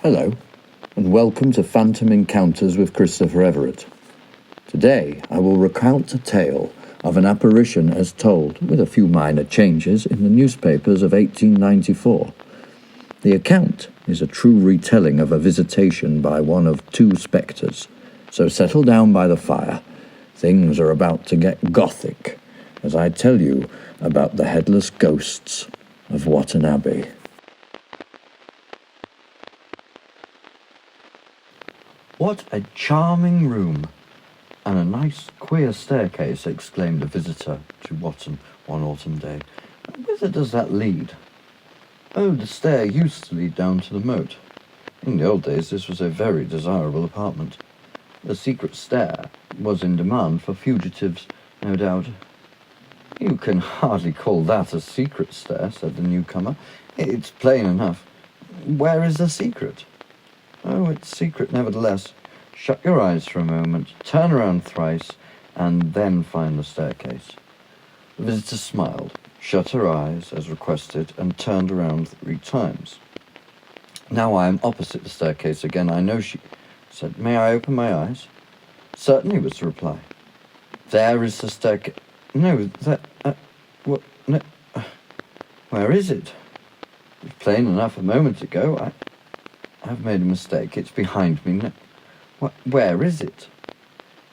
Hello, and welcome to Phantom Encounters with Christopher Everett. Today, I will recount a tale of an apparition as told, with a few minor changes, in the newspapers of 1894. The account is a true retelling of a visitation by one of two spectres, so settle down by the fire. Things are about to get gothic as I tell you about the headless ghosts of Watton Abbey. "What a charming room, and a nice queer staircase," exclaimed a visitor to Watton one autumn day. "Whither does that lead?" "Oh, the stair used to lead down to the moat. In the old days this was a very desirable apartment. The secret stair was in demand for fugitives, no doubt." "You can hardly call that a secret stair," said the newcomer. "It's plain enough. Where is the secret?" "Oh, it's secret nevertheless. Shut your eyes for a moment, turn around thrice, and then find the staircase." The visitor smiled, shut her eyes as requested, and turned around 3 times. "Now I am opposite the staircase again, I know," she said. "May I open my eyes?" "Certainly," was the reply. "There is the staircase. No, that... what? No. Where is it? It was plain enough a moment ago. I've made a mistake. It's behind me. No. Where is it?"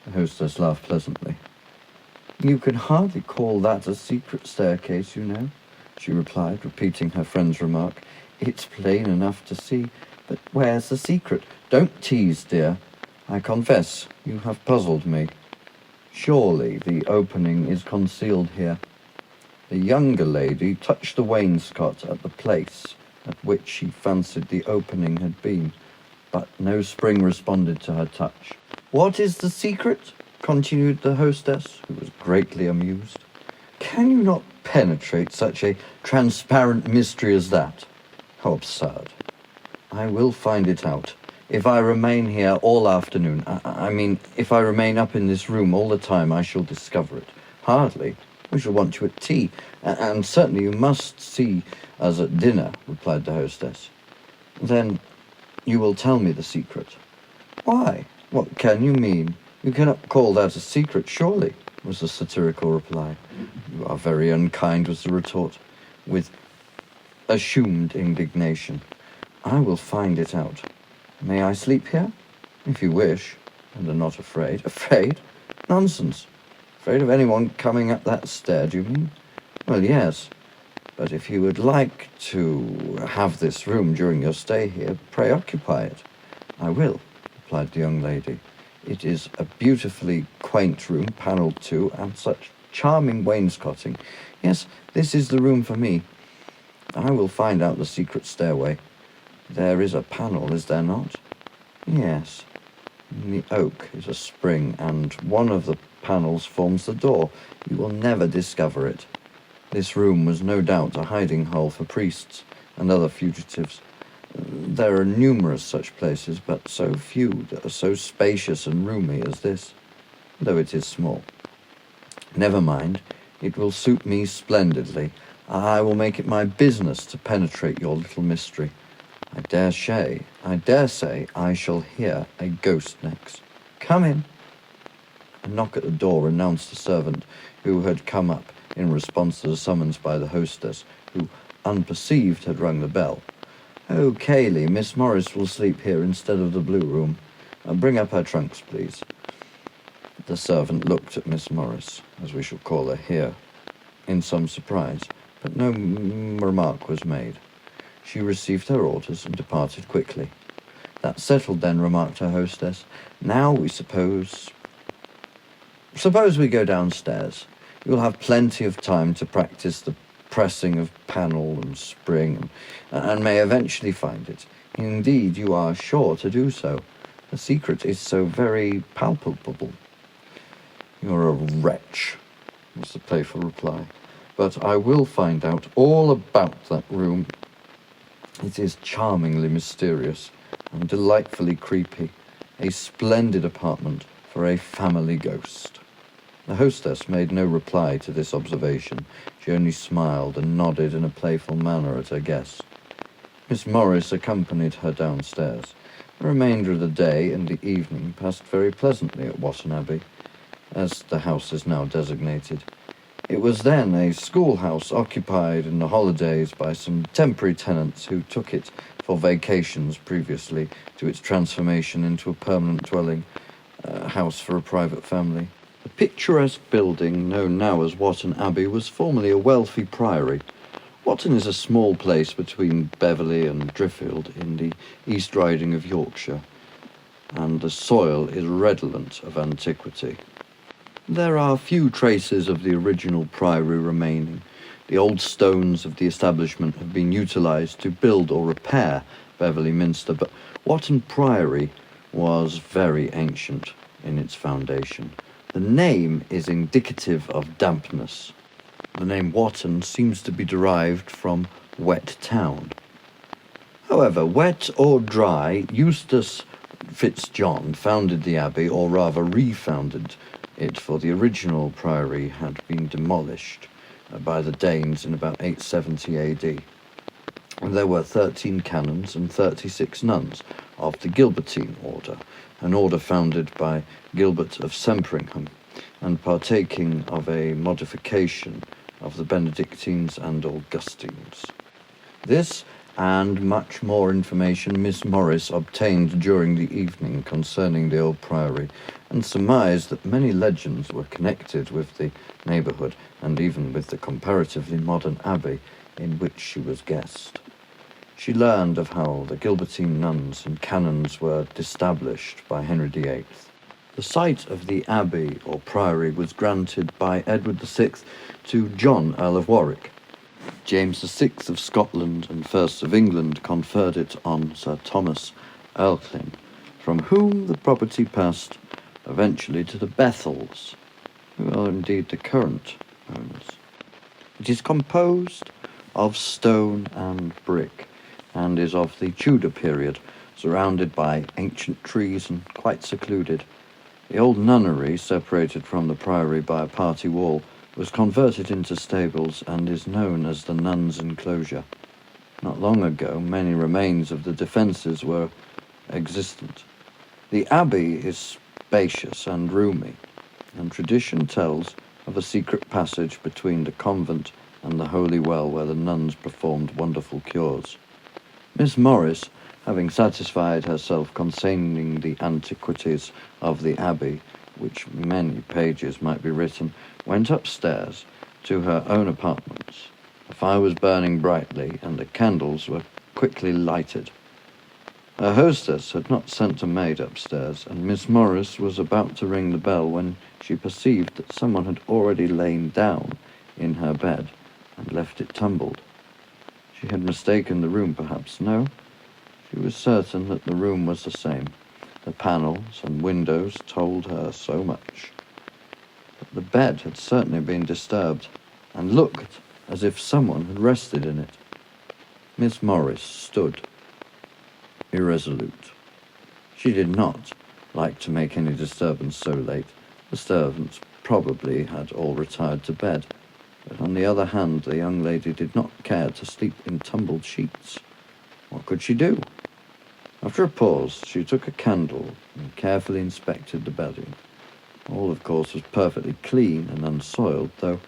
The hostess laughed pleasantly. "You can hardly call that a secret staircase, you know," she replied, repeating her friend's remark. "It's plain enough to see, but where's the secret? Don't tease, dear. I confess you have puzzled me. Surely the opening is concealed here." The younger lady touched the wainscot at the place at which she fancied the opening had been, but no spring responded to her touch. "What is the secret?" continued the hostess, who was greatly amused. "Can you not penetrate such a transparent mystery as that? How absurd. I will find it out. If I remain here all afternoon, I mean, if I remain up in this room all the time, I shall discover it. Hardly. We shall want you at tea, and certainly you must see us at dinner," replied the hostess. "Then you will tell me the secret." "Why, what can you mean? You cannot call that a secret, surely," was the satirical reply. "You are very unkind," was the retort, with assumed indignation. "I will find it out. May I sleep here?" "If you wish, and are not afraid." "Afraid? Nonsense. Afraid of anyone coming up that stair, do you mean?" "Well, yes. But if you would like to have this room during your stay here, pray occupy it." "I will," replied the young lady. "It is a beautifully quaint room, panelled too, and such charming wainscoting. Yes, this is the room for me. I will find out the secret stairway. There is a panel, is there not?" "Yes. In the oak is a spring, and one of the panels forms the door. You will never discover it. This room was no doubt a hiding hole for priests and other fugitives. There are numerous such places, but so few that are so spacious and roomy as this, though it is small. Never mind, it will suit me splendidly. I will make it my business to penetrate your little mystery. I dare say I shall hear a ghost next. Come in." A knock at the door announced a servant who had come up in response to the summons by the hostess, who, unperceived, had rung the bell. "Oh, Cayley, Miss Morris will sleep here instead of the blue room. Bring up her trunks, please." The servant looked at Miss Morris, as we shall call her here, in some surprise, but no remark was made. She received her orders and departed quickly. "That's settled then," remarked her hostess. "Now we suppose we go downstairs. You'll have plenty of time to practice the pressing of panel and spring, and may eventually find it. Indeed, you are sure to do so. The secret is so very palpable." "You're a wretch," was the playful reply. "But I will find out all about that room. It is charmingly mysterious and delightfully creepy. A splendid apartment for a family ghost." The hostess made no reply to this observation. She only smiled and nodded in a playful manner at her guest. Miss Morris accompanied her downstairs. The remainder of the day and the evening passed very pleasantly at Watton Abbey, as the house is now designated. It was then a schoolhouse occupied in the holidays by some temporary tenants who took it for vacations previously to its transformation into a permanent dwelling, house for a private family. The picturesque building known now as Watton Abbey was formerly a wealthy priory. Watton is a small place between Beverley and Driffield in the East Riding of Yorkshire, and the soil is redolent of antiquity. There are few traces of the original priory remaining. The old stones of the establishment have been utilised to build or repair Beverley Minster, but Watton Priory was very ancient in its foundation. The name is indicative of dampness. The name Watton seems to be derived from wet town. However, wet or dry, Eustace Fitzjohn founded the abbey, or rather refounded it, for the original priory had been demolished by the Danes in about 870 AD. And there were 13 canons and 36 nuns of the Gilbertine order, an order founded by Gilbert of Sempringham, and partaking of a modification of the Benedictines and Augustines. This and much more information Miss Morris obtained during the evening concerning the old priory, and surmised that many legends were connected with the neighbourhood, and even with the comparatively modern abbey in which she was guest. She learned of how the Gilbertine nuns and canons were disestablished by Henry VIII. The site of the abbey or priory was granted by Edward VI to John, Earl of Warwick. James VI of Scotland and First of England conferred it on Sir Thomas Erlkling, from whom the property passed eventually to the Bethels, who are indeed the current owners. It is composed of stone and brick, and is of the Tudor period, surrounded by ancient trees and quite secluded. The old nunnery, separated from the priory by a party wall, was converted into stables and is known as the nuns' enclosure. Not long ago, many remains of the defences were existent. The abbey is spacious and roomy, and tradition tells of a secret passage between the convent and the holy well where the nuns performed wonderful cures. Miss Morris, having satisfied herself concerning the antiquities of the abbey, which many pages might be written, went upstairs to her own apartments. A fire was burning brightly, and the candles were quickly lighted. Her hostess had not sent a maid upstairs, and Miss Morris was about to ring the bell when she perceived that someone had already lain down in her bed and left it tumbled. She had mistaken the room, perhaps. No, she was certain that the room was the same. The panels and windows told her so much. But the bed had certainly been disturbed, and looked as if someone had rested in it. Miss Morris stood irresolute. She did not like to make any disturbance so late. The servants probably had all retired to bed, but on the other hand, the young lady did not care to sleep in tumbled sheets. What could she do? After a pause, she took a candle and carefully inspected the bedding. All, of course, was perfectly clean and unsoiled, though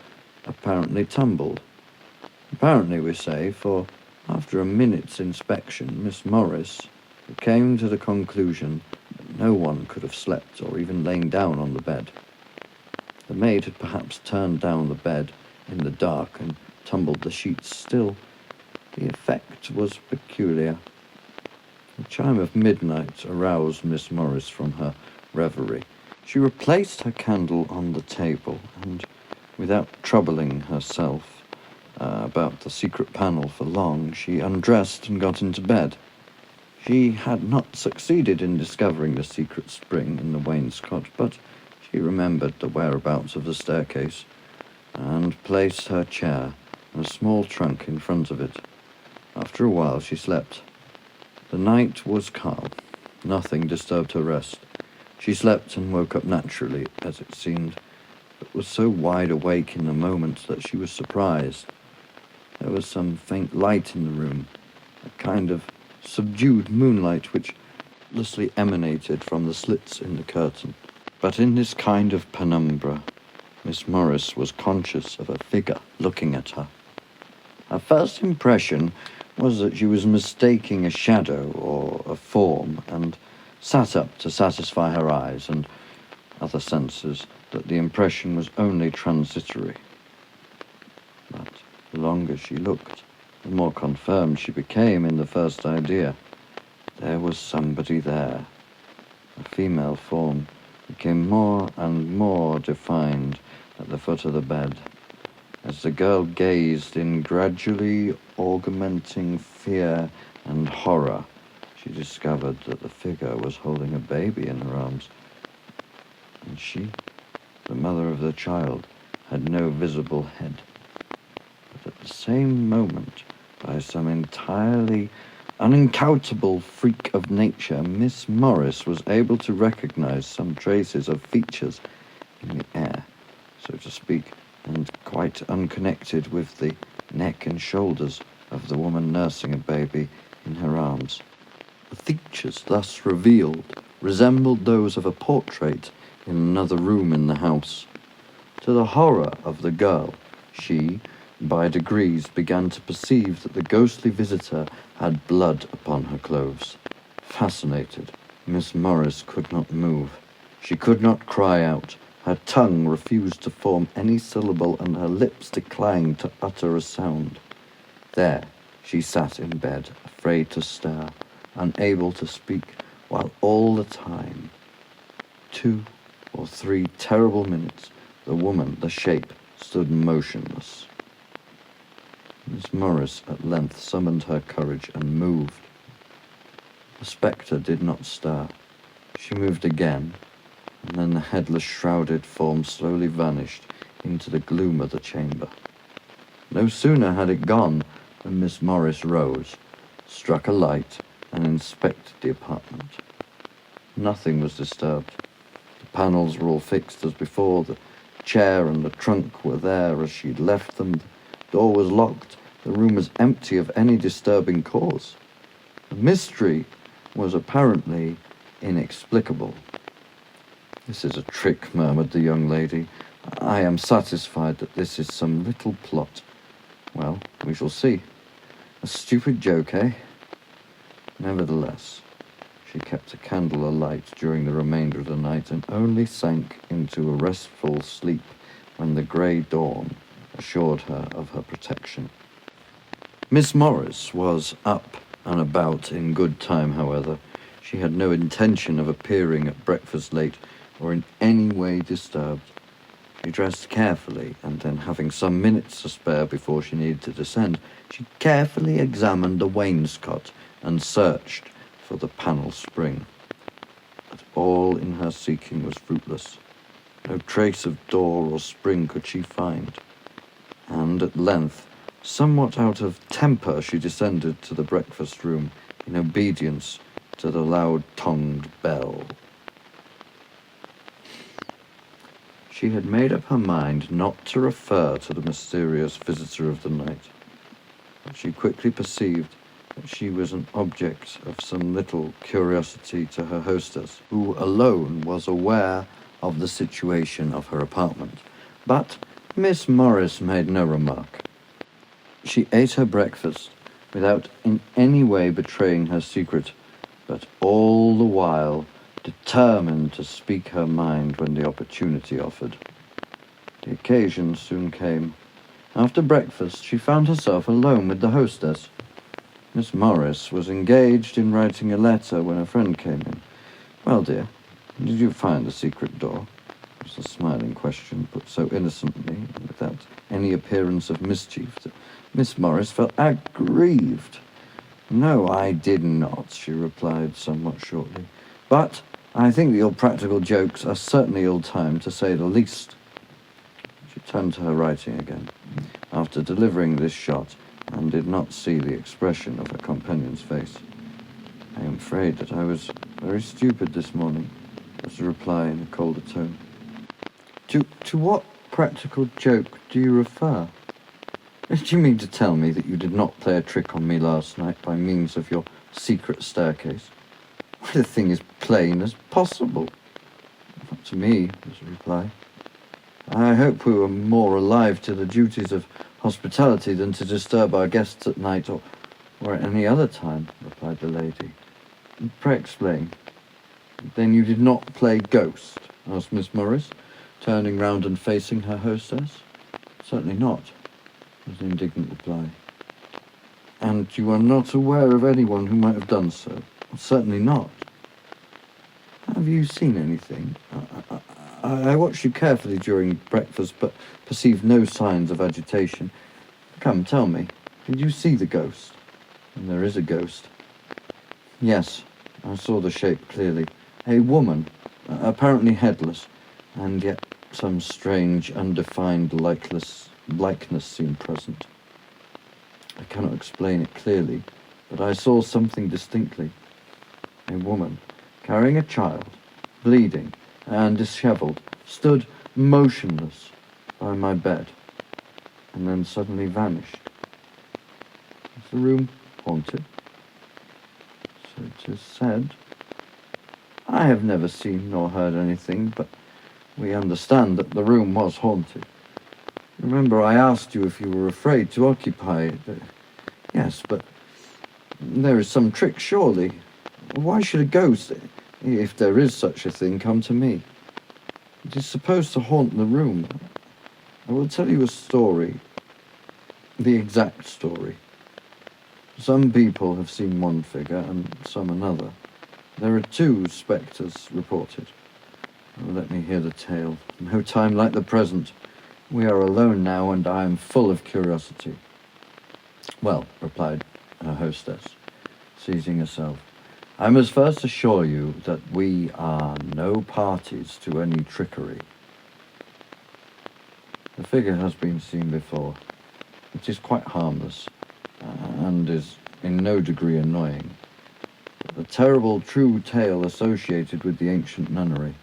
apparently tumbled. Apparently, we say, for after a minute's inspection, Miss Morris came to the conclusion that no one could have slept or even lain down on the bed. The maid had perhaps turned down the bed in the dark and tumbled the sheets. Still, the effect was peculiar. The chime of midnight aroused Miss Morris from her reverie. She replaced her candle on the table, and without troubling herself about the secret panel for long, she undressed and got into bed. She had not succeeded in discovering the secret spring in the wainscot, but she remembered the whereabouts of the staircase, and placed her chair and a small trunk in front of it. After a while she slept. The night was calm. Nothing disturbed her rest. She slept and woke up naturally, as it seemed, but was so wide awake in the moment that she was surprised. There was some faint light in the room, a kind of subdued moonlight which endlessly emanated from the slits in the curtain. But in this kind of penumbra, Miss Morris was conscious of a figure looking at her. Her first impression was that she was mistaking a shadow or a form, and sat up to satisfy her eyes and other senses that the impression was only transitory. But the longer she looked, the more confirmed she became in the first idea. There was somebody there. A female form became more and more defined at the foot of the bed. As the girl gazed in gradually augmenting fear and horror, she discovered that the figure was holding a baby in her arms. And she, the mother of the child, had no visible head. But at the same moment, by some entirely unaccountable freak of nature, Miss Morris was able to recognize some traces of features in the air, so to speak, and quite unconnected with the neck and shoulders of the woman nursing a baby in her arms. The features thus revealed resembled those of a portrait in another room in the house. To the horror of the girl, she, by degrees, began to perceive that the ghostly visitor had blood upon her clothes. Fascinated, Miss Morris could not move. She could not cry out. Her tongue refused to form any syllable, and her lips declined to utter a sound. There she sat in bed, afraid to stir, unable to speak, while all the time, 2 or 3 terrible minutes, the woman, the shape, stood motionless. Miss Morris at length summoned her courage and moved. The spectre did not stir. She moved again, and then the headless, shrouded form slowly vanished into the gloom of the chamber. No sooner had it gone than Miss Morris rose, struck a light, and inspected the apartment. Nothing was disturbed. The panels were all fixed as before. The chair and the trunk were there as she'd left them. The door was locked. The room was empty of any disturbing cause. The mystery was apparently inexplicable. "This is a trick," murmured the young lady. "I am satisfied that this is some little plot. Well, we shall see. A stupid joke, eh?" Nevertheless, she kept a candle alight during the remainder of the night, and only sank into a restful sleep when the grey dawn assured her of her protection. Miss Morris was up and about in good time, however. She had no intention of appearing at breakfast late or in any way disturbed. She dressed carefully, and then, having some minutes to spare before she needed to descend, she carefully examined the wainscot and searched for the panel spring. But all in her seeking was fruitless. No trace of door or spring could she find, and at length, somewhat out of temper, she descended to the breakfast room in obedience to the loud-tongued bell. She had made up her mind not to refer to the mysterious visitor of the night, but she quickly perceived that she was an object of some little curiosity to her hostess, who alone was aware of the situation of her apartment. But Miss Morris made no remark. She ate her breakfast without in any way betraying her secret, but all the while determined to speak her mind when the opportunity offered. The occasion soon came. After breakfast, she found herself alone with the hostess. Miss Morris was engaged in writing a letter when a friend came in. "Well, dear, did you find the secret door?" was the smiling question, put so innocently and without any appearance of mischief that Miss Morris felt aggrieved. "No, I did not," she replied somewhat shortly. "But I think that your practical jokes are certainly ill-timed, to say the least." She turned to her writing again, after delivering this shot, and did not see the expression of her companion's face. "I am afraid that I was very stupid this morning," was the reply in a colder tone. To what practical joke do you refer?" Do you mean to tell me that you did not play a trick on me last night by means of your secret staircase? Why, the thing is plain as possible. Not to me, was the reply. I hope we were more alive to the duties of hospitality than to disturb our guests at night or at any other time, replied the lady. Pray explain. Then you did not play ghost? Asked Miss Morris, turning round and facing her hostess. Certainly not, was the indignant reply. And you are not aware of anyone who might have done so? Certainly not. Have you seen anything? I watched you carefully during breakfast, but perceived no signs of agitation. Come, tell me, did you see the ghost? And there is a ghost. Yes, I saw the shape clearly. A woman, apparently headless, and yet some strange, undefined likeness seemed present. I cannot explain it clearly, but I saw something distinctly. A woman, carrying a child, bleeding and dishevelled, stood motionless by my bed, and then suddenly vanished. Is the room haunted? So it is said. I have never seen nor heard anything, but we understand that the room was haunted. Remember, I asked you if you were afraid to occupy it. Yes, but there is some trick, surely. Why should a ghost, if there is such a thing, come to me? It is supposed to haunt the room. I will tell you a story, the exact story. Some people have seen one figure and some another. There are 2 spectres reported. Oh, let me hear the tale. No time like the present. We are alone now, and I am full of curiosity. Well, replied her hostess, seizing herself, I must first assure you that we are no parties to any trickery. The figure has been seen before. It is quite harmless, and is in no degree annoying. The terrible true tale associated with the ancient nunnery.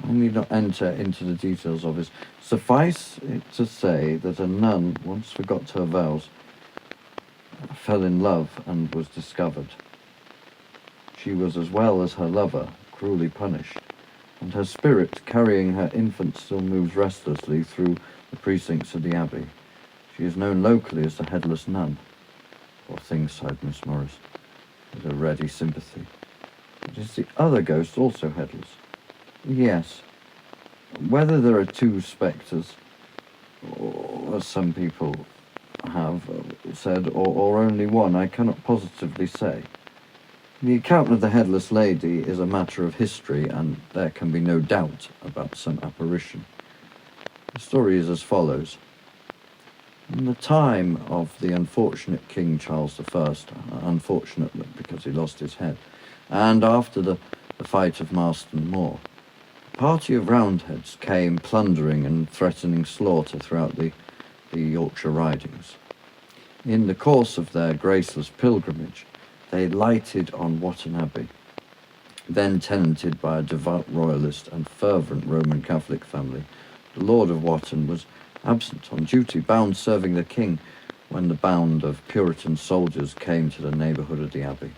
I need not enter into the details of it. Suffice it to say that a nun once forgot her vows, fell in love, and was discovered. She was, as well as her lover, cruelly punished, and her spirit, carrying her infant, still moves restlessly through the precincts of the Abbey. She is known locally as the Headless Nun. Poor thing, sighed Miss Morris, with a ready sympathy. But is the other ghost also headless? Yes. Whether there are 2 spectres, or as some people have said, or only one, I cannot positively say. The account of the headless lady is a matter of history, and there can be no doubt about some apparition. The story is as follows. In the time of the unfortunate King Charles I, unfortunately because he lost his head, and after the fight of Marston Moor, a party of Roundheads came plundering and threatening slaughter throughout the Yorkshire ridings. In the course of their graceless pilgrimage, they lighted on Watton Abbey, then tenanted by a devout royalist and fervent Roman Catholic family. The Lord of Watton was absent on duty, bound serving the king, when the band of Puritan soldiers came to the neighbourhood of the abbey.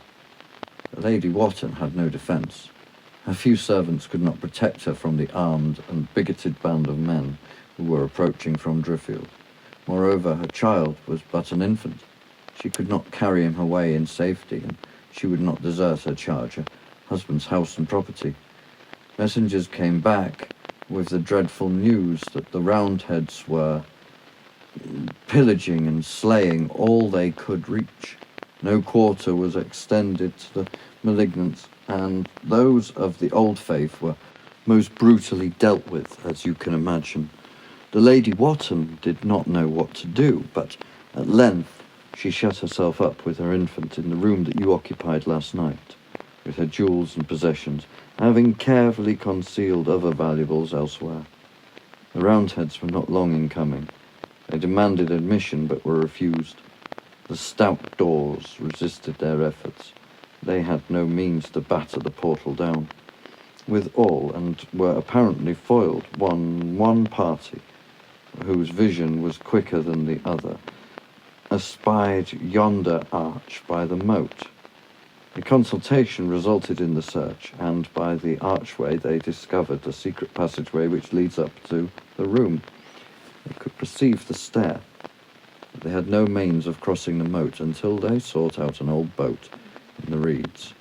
The Lady Watton had no defence. Her few servants could not protect her from the armed and bigoted band of men who were approaching from Driffield. Moreover, her child was but an infant. She could not carry him away in safety, and she would not desert her charge, her husband's house and property. Messengers came back with the dreadful news that the Roundheads were pillaging and slaying all they could reach. No quarter was extended to the malignants, and those of the old faith were most brutally dealt with, as you can imagine. The Lady Watton did not know what to do, but at length she shut herself up with her infant in the room that you occupied last night, with her jewels and possessions, having carefully concealed other valuables elsewhere. The Roundheads were not long in coming. They demanded admission, but were refused. The stout doors resisted their efforts. They had no means to batter the portal down. With all, and were apparently foiled, one party, whose vision was quicker than the other, espied yonder arch by the moat. The consultation resulted in the search, and by the archway they discovered a secret passageway which leads up to the room. They could perceive the stair, but they had no means of crossing the moat until they sought out an old boat in the reeds.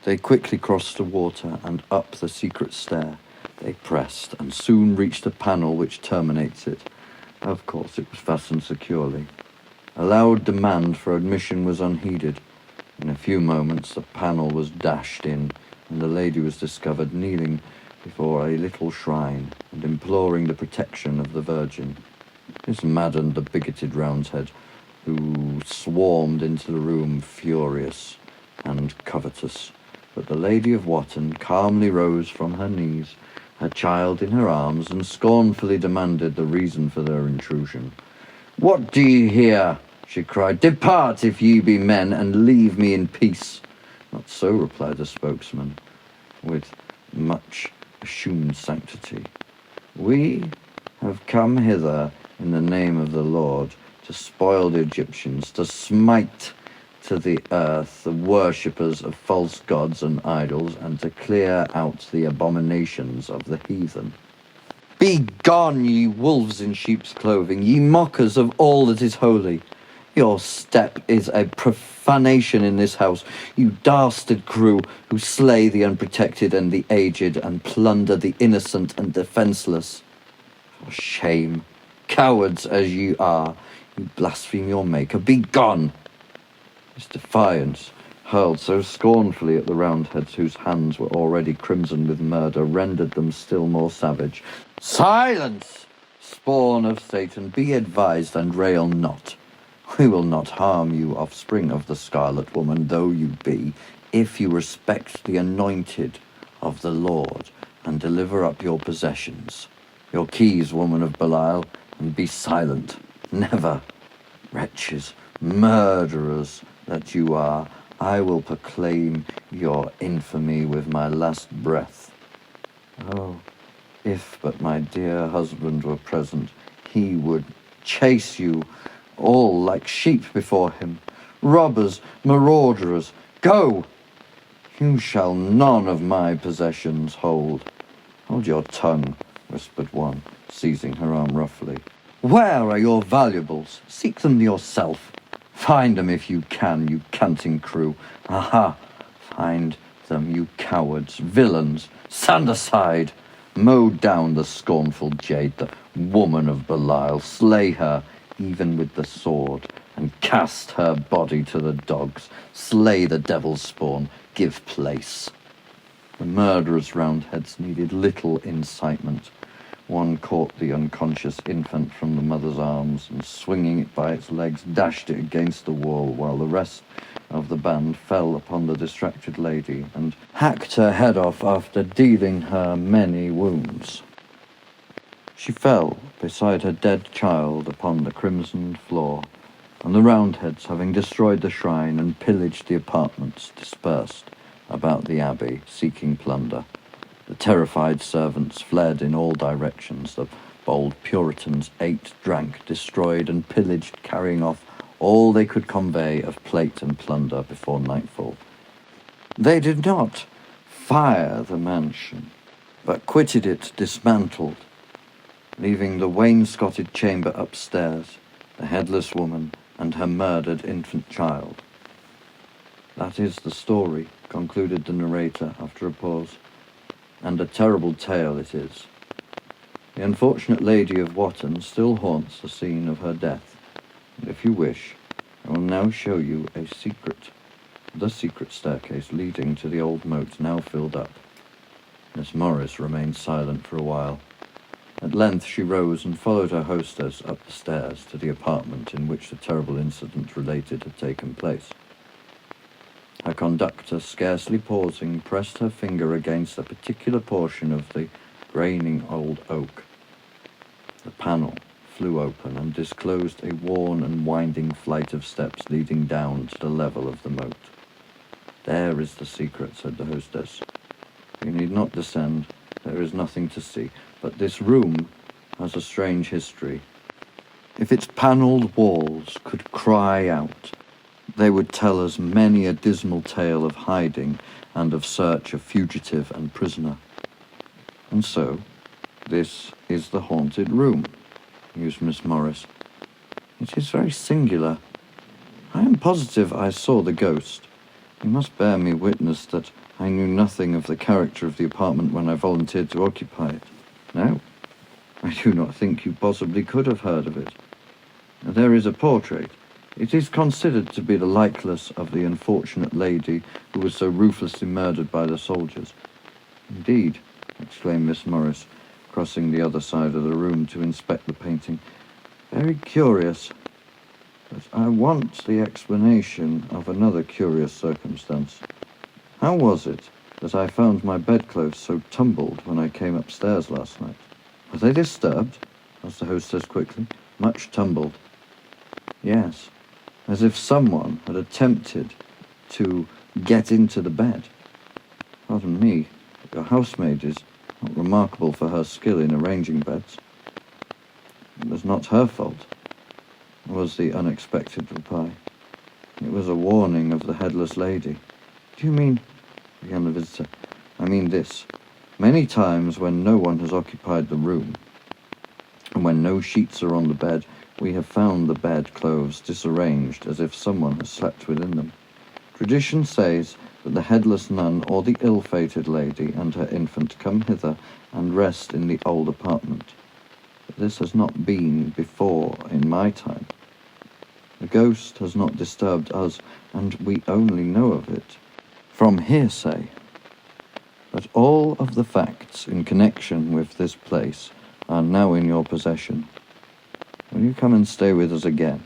They quickly crossed the water and up the secret stair. They pressed and soon reached a panel which terminates it. Of course, it was fastened securely. A loud demand for admission was unheeded. In a few moments, the panel was dashed in, and the lady was discovered kneeling before a little shrine and imploring the protection of the Virgin. This maddened the bigoted Roundhead, who swarmed into the room furious and covetous. But the Lady of Watton calmly rose from her knees, her child in her arms, and scornfully demanded the reason for their intrusion. "What do ye here?" she cried. "Depart, if ye be men, and leave me in peace." "Not so," replied the spokesman, with much assumed sanctity. "We have come hither in the name of the Lord to spoil the Egyptians, to smite to the earth the worshippers of false gods and idols, and to clear out the abominations of the heathen. Begone, ye wolves in sheep's clothing, ye mockers of all that is holy. Your step is a profanation in this house, you dastard crew who slay the unprotected and the aged and plunder the innocent and defenceless. For shame, cowards as ye are, you blaspheme your Maker. Begone!" This defiance, hurled so scornfully at the Roundheads, whose hands were already crimson with murder, rendered them still more savage. "Silence, spawn of Satan, be advised and rail not. We will not harm you, offspring of the Scarlet Woman, though you be, if you respect the anointed of the Lord and deliver up your possessions, your keys, woman of Belial, and be silent. Never, wretches, murderers that you are, I will proclaim your infamy with my last breath. Oh, if but my dear husband were present, he would chase you all like sheep before him. Robbers, marauders, go! You shall none of my possessions hold." "Hold your tongue," whispered one, seizing her arm roughly. "Where are your valuables? Seek them yourself. Find them if you can, you canting crew. Aha! Find them, you cowards, villains. Stand aside. Mow down the scornful jade, the woman of Belial. Slay her, even with the sword, and cast her body to the dogs. Slay the devil's spawn. Give place." The murderous Roundheads needed little incitement. One caught the unconscious infant from the mother's arms and, swinging it by its legs, dashed it against the wall, while the rest of the band fell upon the distracted lady and hacked her head off after dealing her many wounds. She fell beside her dead child upon the crimsoned floor, and the Roundheads, having destroyed the shrine and pillaged the apartments, dispersed about the abbey, seeking plunder. The terrified servants fled in all directions. The bold Puritans ate, drank, destroyed, and pillaged, carrying off all they could convey of plate and plunder before nightfall. They did not fire the mansion, but quitted it dismantled, leaving the wainscoted chamber upstairs, the headless woman, and her murdered infant child. "That is the story," concluded the narrator after a pause, "and a terrible tale it is. The unfortunate Lady of Watton still haunts the scene of her death, and if you wish, I will now show you the secret staircase leading to the old moat, now filled up." Miss Morris remained silent for a while. At length she rose and followed her hostess up the stairs to the apartment in which the terrible incident related had taken place. Her conductor, scarcely pausing, pressed her finger against a particular portion of the graining old oak. The panel flew open and disclosed a worn and winding flight of steps leading down to the level of the moat. "There is the secret," said the hostess. "You need not descend. There is nothing to see. But this room has a strange history. If its panelled walls could cry out, they would tell us many a dismal tale of hiding and of search of fugitive and prisoner. And so, this is the haunted room, mused Miss Morris. It is very singular. I am positive I saw the ghost. You must bear me witness that I knew nothing of the character of the apartment when I volunteered to occupy it. No, I do not think you possibly could have heard of it. There is a portrait. It is considered to be the likeness of the unfortunate lady who was so ruthlessly murdered by the soldiers. Indeed, exclaimed Miss Morris, crossing the other side of the room to inspect the painting. Very curious. But I want the explanation of another curious circumstance. How was it that I found my bedclothes so tumbled when I came upstairs last night? Were they disturbed? Asked the hostess quickly. Much tumbled. Yes, as if someone had attempted to get into the bed. Pardon me, but your housemaid is not remarkable for her skill in arranging beds. It was not her fault, was the unexpected reply. It was a warning of the headless lady. Do you mean, began the visitor, I mean this. Many times when no one has occupied the room, and when no sheets are on the bed, we have found the bedclothes disarranged as if someone has slept within them. Tradition says that the headless nun or the ill-fated lady and her infant come hither and rest in the old apartment. But this has not been before in my time. The ghost has not disturbed us, and we only know of it from hearsay. But all of the facts in connection with this place are now in your possession. Will you come and stay with us again?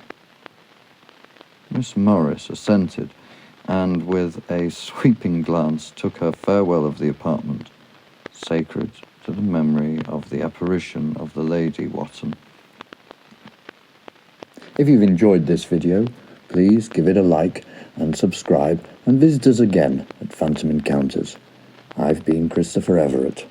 Miss Morris assented, and with a sweeping glance took her farewell of the apartment, sacred to the memory of the apparition of the Lady Watton. If you've enjoyed this video, please give it a like and subscribe, and visit us again at Phantom Encounters. I've been Christopher Everett.